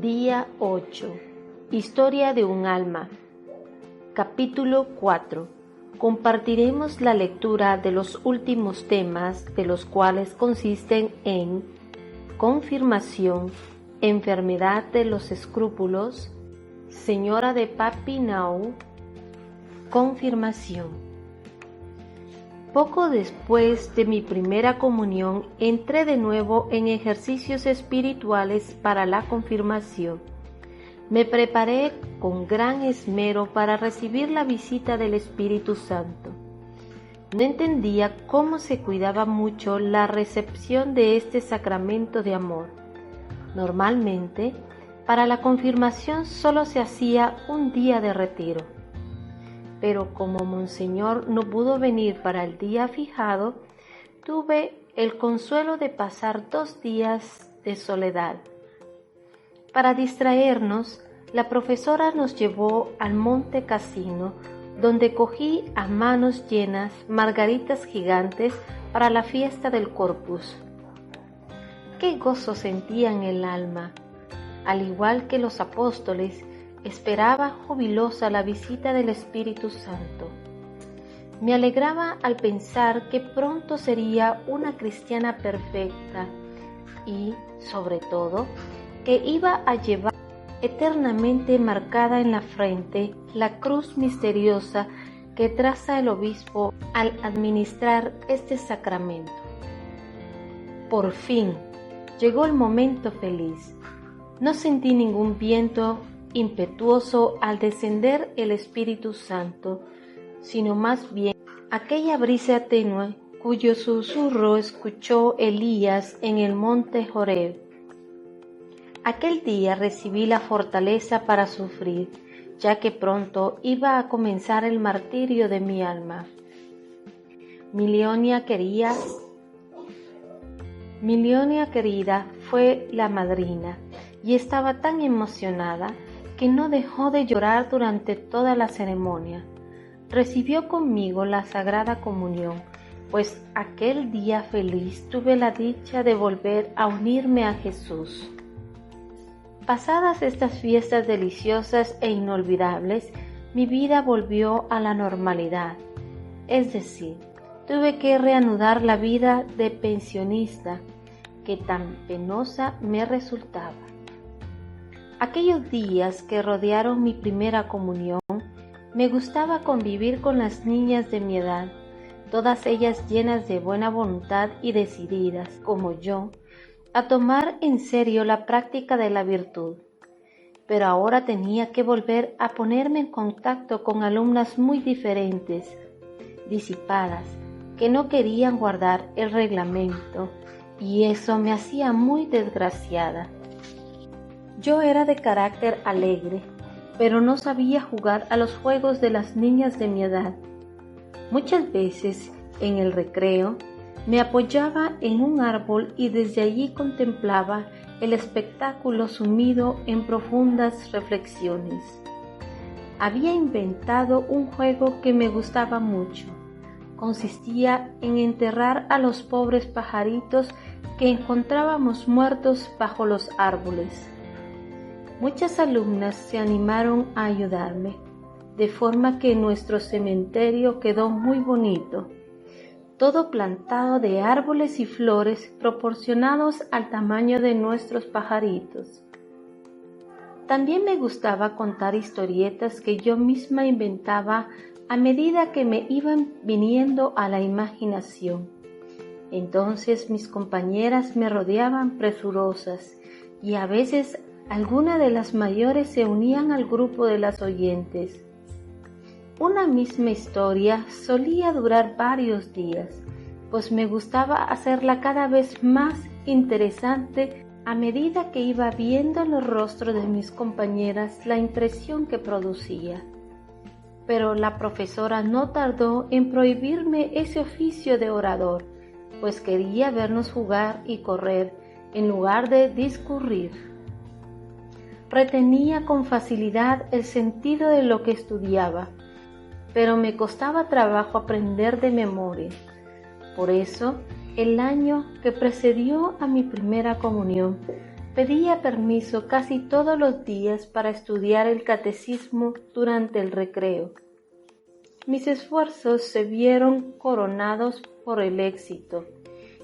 Día 8. Historia de un alma. Capítulo 4. Compartiremos la lectura de los últimos temas, de los cuales consisten en confirmación, enfermedad de los escrúpulos, señora de Papineau, confirmación. Poco después de mi primera comunión, entré de nuevo en ejercicios espirituales para la confirmación. Me preparé con gran esmero para recibir la visita del Espíritu Santo. No entendía cómo se cuidaba mucho la recepción de este sacramento de amor. Normalmente, para la confirmación solo se hacía un día de retiro. Pero como Monseñor no pudo venir para el día fijado, tuve el consuelo de pasar 2 días de soledad. Para distraernos, la profesora nos llevó al Monte Cassino, donde cogí a manos llenas margaritas gigantes para la fiesta del Corpus. ¡Qué gozo sentía en el alma! Al igual que los apóstoles, esperaba jubilosa la visita del Espíritu Santo. Me alegraba al pensar que pronto sería una cristiana perfecta y, sobre todo, que iba a llevar eternamente marcada en la frente la cruz misteriosa que traza el obispo al administrar este sacramento. Por fin, llegó el momento feliz. No sentí ningún viento impetuoso al descender el Espíritu Santo, sino más bien aquella brisa tenue cuyo susurro escuchó Elías en el monte Horeb. Aquel día recibí la fortaleza para sufrir, ya que pronto iba a comenzar el martirio de mi alma. Milionia querida fue la madrina y estaba tan emocionada que no dejó de llorar durante toda la ceremonia. Recibió conmigo la Sagrada Comunión, pues aquel día feliz tuve la dicha de volver a unirme a Jesús. Pasadas estas fiestas deliciosas e inolvidables, mi vida volvió a la normalidad, es decir, tuve que reanudar la vida de pensionista que tan penosa me resultaba. Aquellos días que rodearon mi primera comunión, me gustaba convivir con las niñas de mi edad, todas ellas llenas de buena voluntad y decididas, como yo, a tomar en serio la práctica de la virtud. Pero ahora tenía que volver a ponerme en contacto con alumnas muy diferentes, disipadas, que no querían guardar el reglamento, y eso me hacía muy desgraciada. Yo era de carácter alegre, pero no sabía jugar a los juegos de las niñas de mi edad. Muchas veces, en el recreo, me apoyaba en un árbol y desde allí contemplaba el espectáculo sumido en profundas reflexiones. Había inventado un juego que me gustaba mucho. Consistía en enterrar a los pobres pajaritos que encontrábamos muertos bajo los árboles. Muchas alumnas se animaron a ayudarme, de forma que nuestro cementerio quedó muy bonito, todo plantado de árboles y flores proporcionados al tamaño de nuestros pajaritos. También me gustaba contar historietas que yo misma inventaba a medida que me iban viniendo a la imaginación. Entonces mis compañeras me rodeaban presurosas y a veces algunas de las mayores se unían al grupo de las oyentes. Una misma historia solía durar varios días, pues me gustaba hacerla cada vez más interesante a medida que iba viendo en los rostros de mis compañeras la impresión que producía. Pero la profesora no tardó en prohibirme ese oficio de orador, pues quería vernos jugar y correr en lugar de discurrir. Retenía con facilidad el sentido de lo que estudiaba, pero me costaba trabajo aprender de memoria. Por eso, el año que precedió a mi primera comunión, pedía permiso casi todos los días para estudiar el catecismo durante el recreo. Mis esfuerzos se vieron coronados por el éxito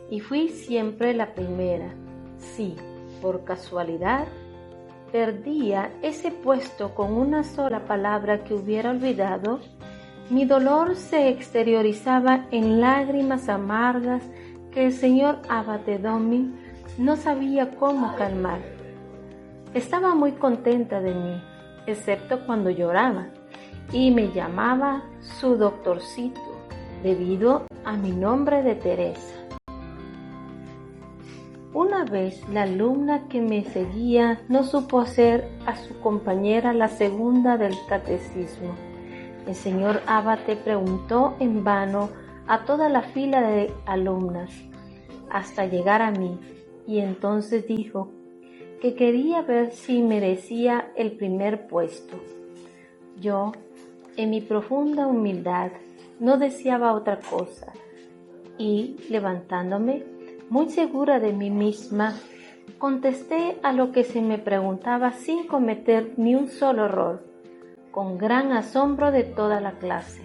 y fui siempre la primera. Si, por casualidad, perdía ese puesto con una sola palabra que hubiera olvidado, mi dolor se exteriorizaba en lágrimas amargas que el señor Abate Domin no sabía cómo calmar. Estaba muy contenta de mí, excepto cuando lloraba, y me llamaba su doctorcito, debido a mi nombre de Teresa. Una vez la alumna que me seguía no supo hacer a su compañera la segunda del catecismo. El señor Abate preguntó en vano a toda la fila de alumnas, hasta llegar a mí, y entonces dijo que quería ver si merecía el primer puesto. Yo, en mi profunda humildad, no deseaba otra cosa, y, levantándome, muy segura de mí misma, contesté a lo que se me preguntaba sin cometer ni un solo error, con gran asombro de toda la clase.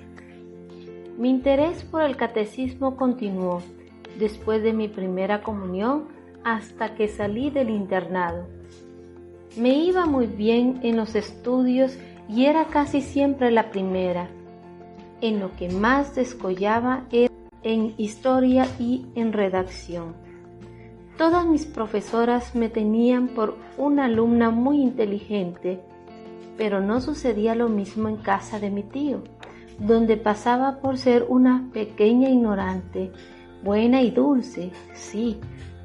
Mi interés por el catecismo continuó después de mi primera comunión hasta que salí del internado. Me iba muy bien en los estudios y era casi siempre la primera. En lo que más descollaba era en historia y en redacción. Todas mis profesoras me tenían por una alumna muy inteligente, pero no sucedía lo mismo en casa de mi tío, donde pasaba por ser una pequeña ignorante, buena y dulce, sí,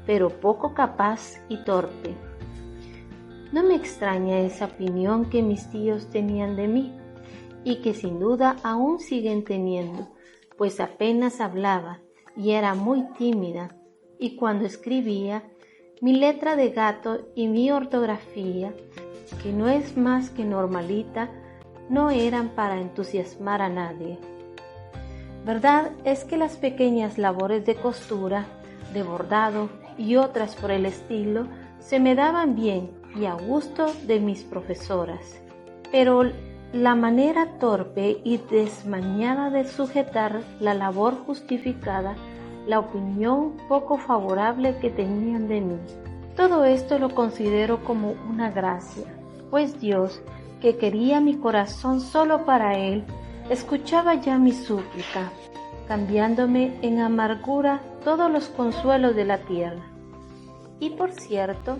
pero poco capaz y torpe. No me extraña esa opinión que mis tíos tenían de mí, y que sin duda aún siguen teniendo, pues apenas hablaba y era muy tímida, y cuando escribía, mi letra de gato y mi ortografía, que no es más que normalita, no eran para entusiasmar a nadie. Verdad es que las pequeñas labores de costura, de bordado y otras por el estilo se me daban bien y a gusto de mis profesoras, pero la manera torpe y desmañada de sujetar la labor justificada la opinión poco favorable que tenían de mí. Todo esto lo considero como una gracia, pues Dios, que quería mi corazón solo para Él, escuchaba ya mi súplica, cambiándome en amargura todos los consuelos de la tierra. Y por cierto,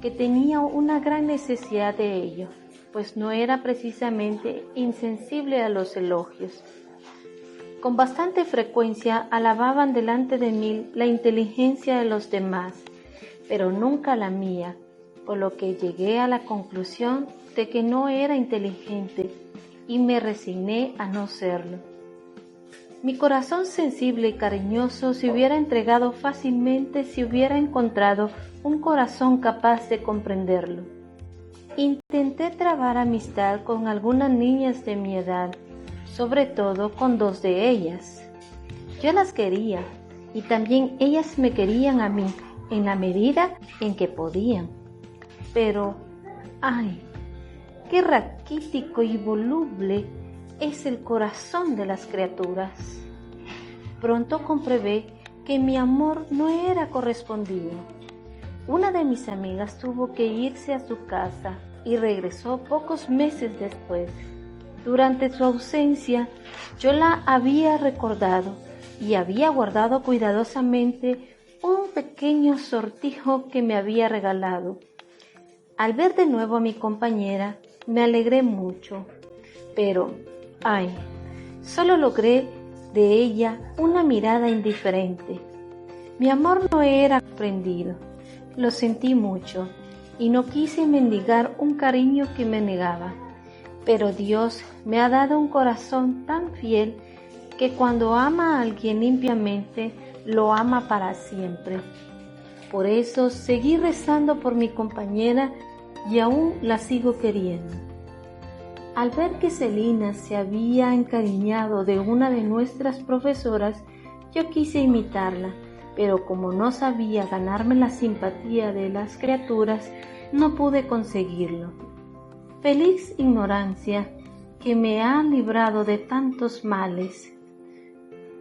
que tenía una gran necesidad de ello, pues no era precisamente insensible a los elogios. Con bastante frecuencia alababan delante de mí la inteligencia de los demás, pero nunca la mía, por lo que llegué a la conclusión de que no era inteligente y me resigné a no serlo. Mi corazón sensible y cariñoso se hubiera entregado fácilmente si hubiera encontrado un corazón capaz de comprenderlo. Intenté trabar amistad con algunas niñas de mi edad, sobre todo con 2 de ellas. Yo las quería y también ellas me querían a mí en la medida en que podían. Pero, ¡ay! ¡Qué raquítico y voluble es el corazón de las criaturas! Pronto comprobé que mi amor no era correspondido. Una de mis amigas tuvo que irse a su casa y regresó pocos meses después. Durante su ausencia, yo la había recordado y había guardado cuidadosamente un pequeño sortijo que me había regalado. Al ver de nuevo a mi compañera, me alegré mucho, pero, ¡ay!, solo logré de ella una mirada indiferente. Mi amor no era comprendido, lo sentí mucho y no quise mendigar un cariño que me negaba. Pero Dios me ha dado un corazón tan fiel que cuando ama a alguien limpiamente, lo ama para siempre. Por eso seguí rezando por mi compañera y aún la sigo queriendo. Al ver que Celina se había encariñado de una de nuestras profesoras, yo quise imitarla, pero como no sabía ganarme la simpatía de las criaturas, no pude conseguirlo. Feliz ignorancia que me ha librado de tantos males.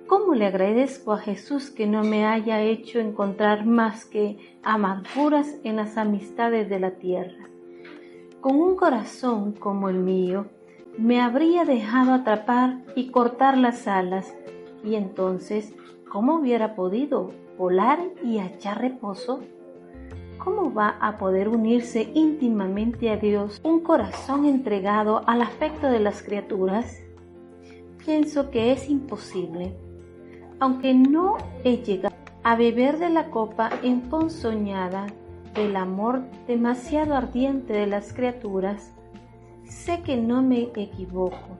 ¿Cómo le agradezco a Jesús que no me haya hecho encontrar más que amarguras en las amistades de la tierra? Con un corazón como el mío, me habría dejado atrapar y cortar las alas, y entonces, ¿cómo hubiera podido volar y hallar reposo? ¿Cómo va a poder unirse íntimamente a Dios un corazón entregado al afecto de las criaturas? Pienso que es imposible. Aunque no he llegado a beber de la copa emponzoñada del amor demasiado ardiente de las criaturas, sé que no me equivoco.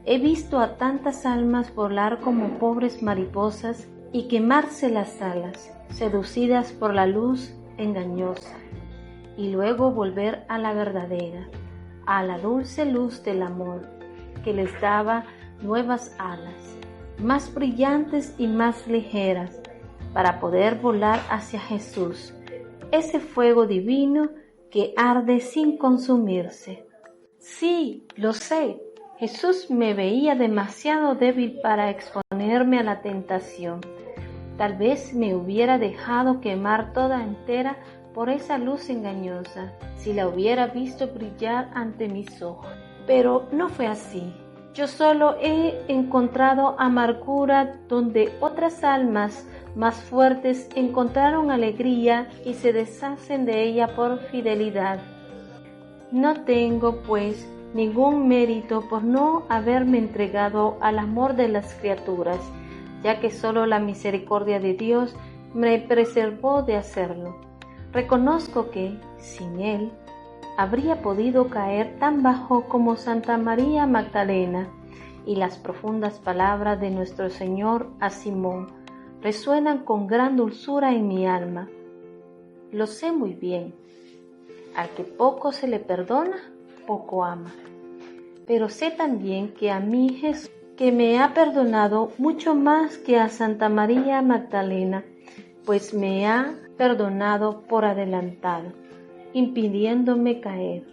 He visto a tantas almas volar como pobres mariposas y quemarse las alas, seducidas por la luz engañosa, y luego volver a la verdadera, a la dulce luz del amor, que les daba nuevas alas, más brillantes y más ligeras, para poder volar hacia Jesús, ese fuego divino que arde sin consumirse. Sí, lo sé, Jesús me veía demasiado débil para exponerme a la tentación. Tal vez me hubiera dejado quemar toda entera por esa luz engañosa, si la hubiera visto brillar ante mis ojos. Pero no fue así. Yo solo he encontrado amargura donde otras almas más fuertes encontraron alegría y se deshacen de ella por fidelidad. No tengo, pues, ningún mérito por no haberme entregado al amor de las criaturas, ya que solo la misericordia de Dios me preservó de hacerlo. Reconozco que, sin Él, habría podido caer tan bajo como Santa María Magdalena, y las profundas palabras de nuestro Señor a Simón resuenan con gran dulzura en mi alma. Lo sé muy bien. Al que poco se le perdona, poco ama. Pero sé también que a mí Jesús, que me ha perdonado mucho más que a Santa María Magdalena, pues me ha perdonado por adelantado, impidiéndome caer.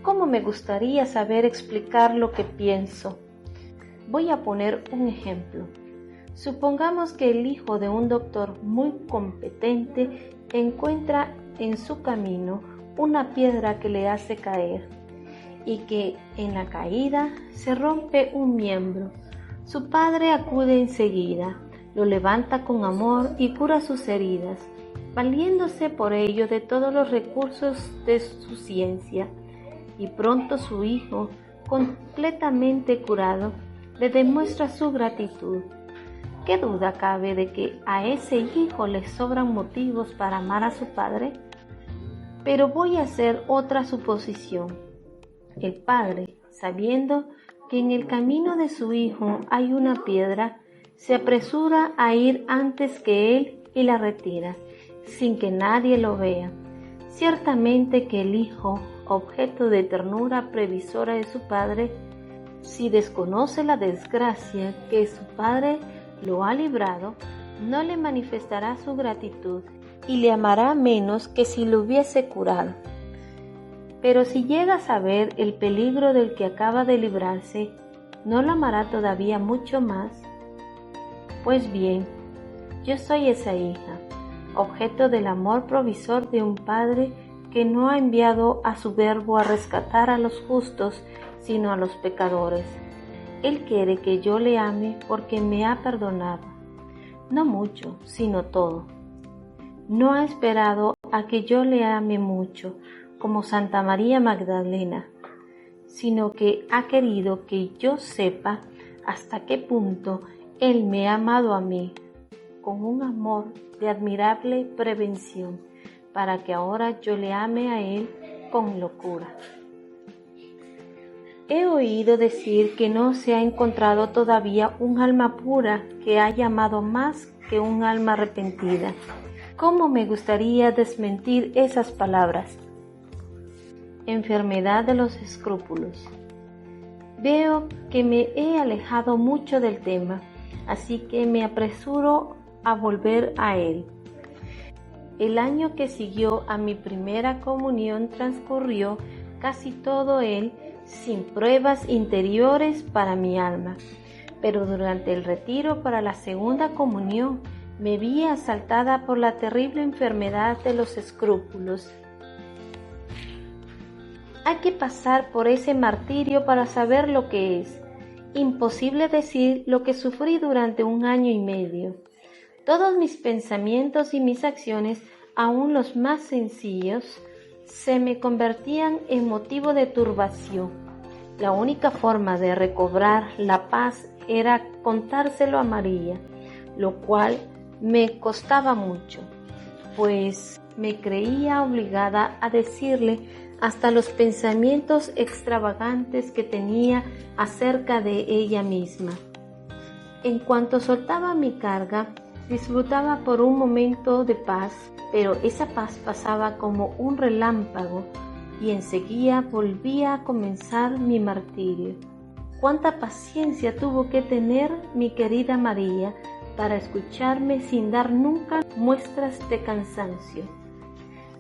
¿Cómo me gustaría saber explicar lo que pienso? Voy a poner un ejemplo. Supongamos que el hijo de un doctor muy competente encuentra en su camino una piedra que le hace caer y que en la caída se rompe un miembro. Su padre acude enseguida, lo levanta con amor y cura sus heridas, valiéndose por ello de todos los recursos de su ciencia, y pronto su hijo, completamente curado, le demuestra su gratitud. ¿Qué duda cabe de que a ese hijo le sobran motivos para amar a su padre? Pero voy a hacer otra suposición. El padre, sabiendo que en el camino de su hijo hay una piedra, se apresura a ir antes que él y la retira, sin que nadie lo vea. Ciertamente que el hijo, objeto de ternura previsora de su padre, si desconoce la desgracia que su padre lo ha librado, no le manifestará su gratitud y le amará menos que si lo hubiese curado. Pero si llega a saber el peligro del que acaba de librarse, ¿no lo amará todavía mucho más? Pues bien, yo soy esa hija, objeto del amor provisor de un padre que no ha enviado a su verbo a rescatar a los justos, sino a los pecadores. Él quiere que yo le ame porque me ha perdonado, no mucho, sino todo. No ha esperado a que yo le ame mucho, como Santa María Magdalena, sino que ha querido que yo sepa hasta qué punto Él me ha amado a mí, con un amor de admirable prevención, para que ahora yo le ame a Él con locura. He oído decir que no se ha encontrado todavía un alma pura que haya amado más que un alma arrepentida. ¿Cómo me gustaría desmentir esas palabras? Enfermedad de los escrúpulos. Veo que me he alejado mucho del tema, así que me apresuro a volver a él. El año que siguió a mi primera comunión transcurrió casi todo él sin pruebas interiores para mi alma, pero durante el retiro para la segunda comunión me vi asaltada por la terrible enfermedad de los escrúpulos. Hay que pasar por ese martirio para saber lo que es. Imposible decir lo que sufrí durante 1 año y medio. Todos mis pensamientos y mis acciones, aun los más sencillos, se me convertían en motivo de turbación. La única forma de recobrar la paz era contárselo a María, lo cual me costaba mucho, pues me creía obligada a decirle hasta los pensamientos extravagantes que tenía acerca de ella misma. En cuanto soltaba mi carga, disfrutaba por un momento de paz, pero esa paz pasaba como un relámpago y enseguida volvía a comenzar mi martirio. Cuánta paciencia tuvo que tener mi querida María para escucharme sin dar nunca muestras de cansancio.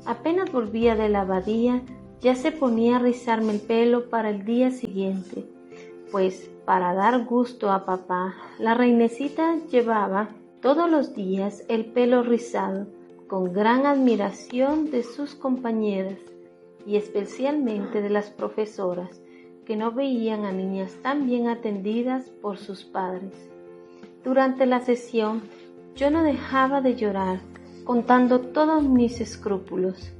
Apenas volvía de la abadía, ya se ponía a rizarme el pelo para el día siguiente, pues para dar gusto a papá, la reinecita llevaba todos los días el pelo rizado, con gran admiración de sus compañeras y especialmente de las profesoras, que no veían a niñas tan bien atendidas por sus padres. Durante la sesión yo no dejaba de llorar, contando todos mis escrúpulos.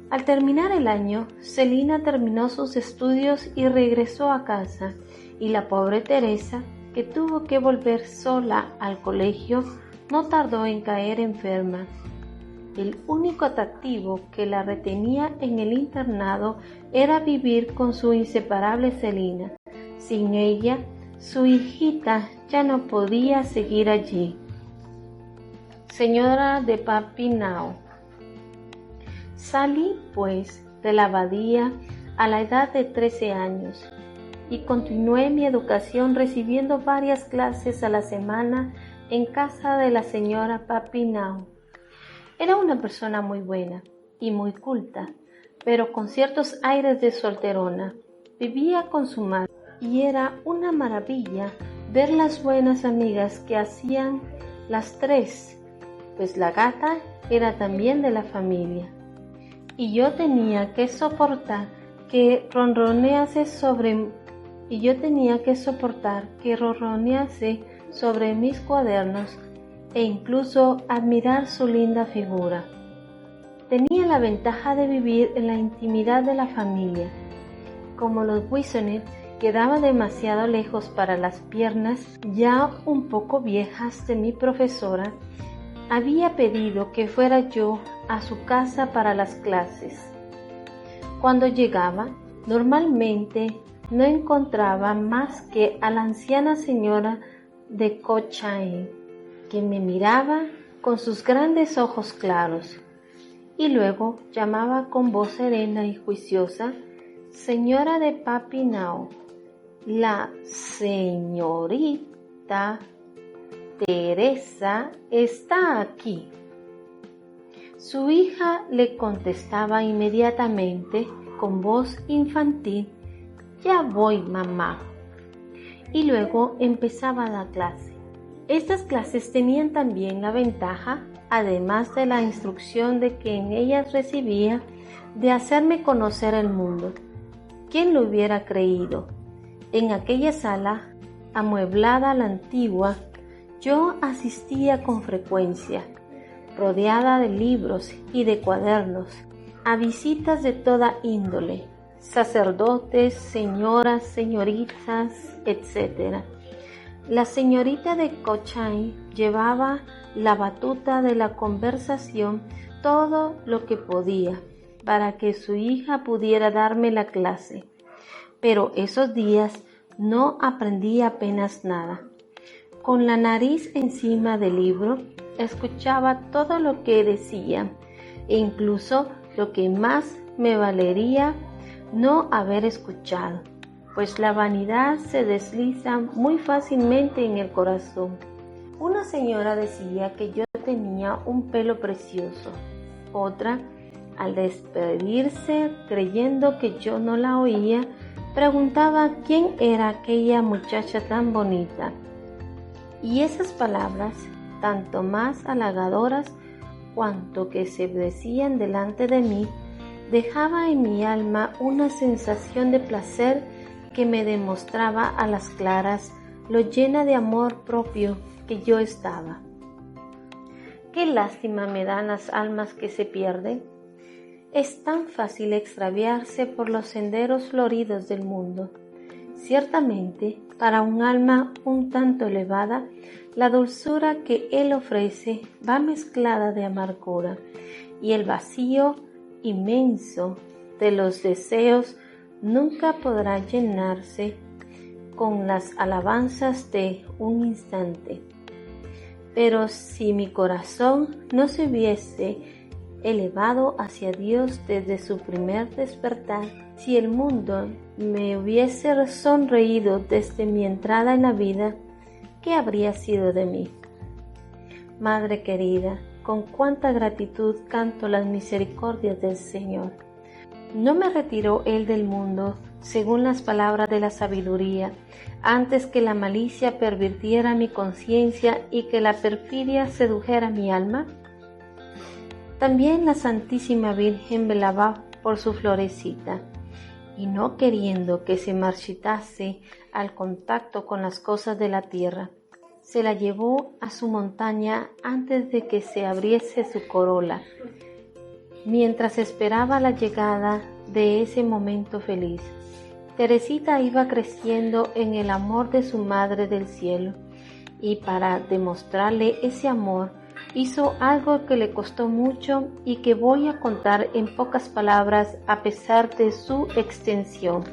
Al terminar el año, Celina terminó sus estudios y regresó a casa, y la pobre Teresa, que tuvo que volver sola al colegio, no tardó en caer enferma. El único atractivo que la retenía en el internado era vivir con su inseparable Celina. Sin ella, su hijita ya no podía seguir allí. Señora de Papineau. Salí, pues, de la abadía a la edad de 13 años y continué mi educación recibiendo varias clases a la semana en casa de la señora Papineau. Era una persona muy buena y muy culta, pero con ciertos aires de solterona. Vivía con su madre y era una maravilla ver las buenas amigas que hacían las tres, pues la gata era también de la familia. Y yo tenía que soportar que ronronease sobre mis cuadernos e incluso admirar su linda figura. Tenía la ventaja de vivir en la intimidad de la familia. Como los Buissonnet quedaba demasiado lejos para las piernas ya un poco viejas de mi profesora, había pedido que fuera yo a su casa para las clases. Cuando llegaba, normalmente no encontraba más que a la anciana señora de Cochain, que me miraba con sus grandes ojos claros, y luego llamaba con voz serena y juiciosa: señora de Papineau, la señorita Teresa está aquí. Su hija le contestaba inmediatamente con voz infantil: ya voy, mamá. Y luego empezaba la clase. Estas clases tenían también la ventaja, además de la instrucción de que en ellas recibía, de hacerme conocer el mundo. ¿Quién lo hubiera creído? En aquella sala, amueblada a la antigua, yo asistía con frecuencia, rodeada de libros y de cuadernos, a visitas de toda índole, sacerdotes, señoras, señoritas, etc. La señorita de Cochain llevaba la batuta de la conversación todo lo que podía para que su hija pudiera darme la clase, pero esos días no aprendí apenas nada. Con la nariz encima del libro, escuchaba todo lo que decía, e incluso lo que más me valería no haber escuchado, pues la vanidad se desliza muy fácilmente en el corazón. Una señora decía que yo tenía un pelo precioso. Otra, al despedirse, creyendo que yo no la oía, preguntaba quién era aquella muchacha tan bonita. Y esas palabras, tanto más halagadoras cuanto que se decían delante de mí, dejaba en mi alma una sensación de placer que me demostraba a las claras lo llena de amor propio que yo estaba. Qué lástima me dan las almas que se pierden. Es tan fácil extraviarse por los senderos floridos del mundo. Ciertamente, para un alma un tanto elevada, la dulzura que Él ofrece va mezclada de amargura, y el vacío inmenso de los deseos nunca podrá llenarse con las alabanzas de un instante. Pero si mi corazón no se hubiese elevado hacia Dios desde su primer despertar, si el mundo me hubiese sonreído desde mi entrada en la vida, ¿qué habría sido de mí? Madre querida, con cuánta gratitud canto las misericordias del Señor. No me retiró Él del mundo, según las palabras de la sabiduría, antes que la malicia pervirtiera mi conciencia y que la perfidia sedujera mi alma. También la Santísima Virgen velaba por su florecita, y no queriendo que se marchitase al contacto con las cosas de la tierra, se la llevó a su montaña antes de que se abriese su corola, mientras esperaba la llegada de ese momento feliz. Teresita iba creciendo en el amor de su Madre del Cielo, y para demostrarle ese amor hizo algo que le costó mucho y que voy a contar en pocas palabras a pesar de su extensión.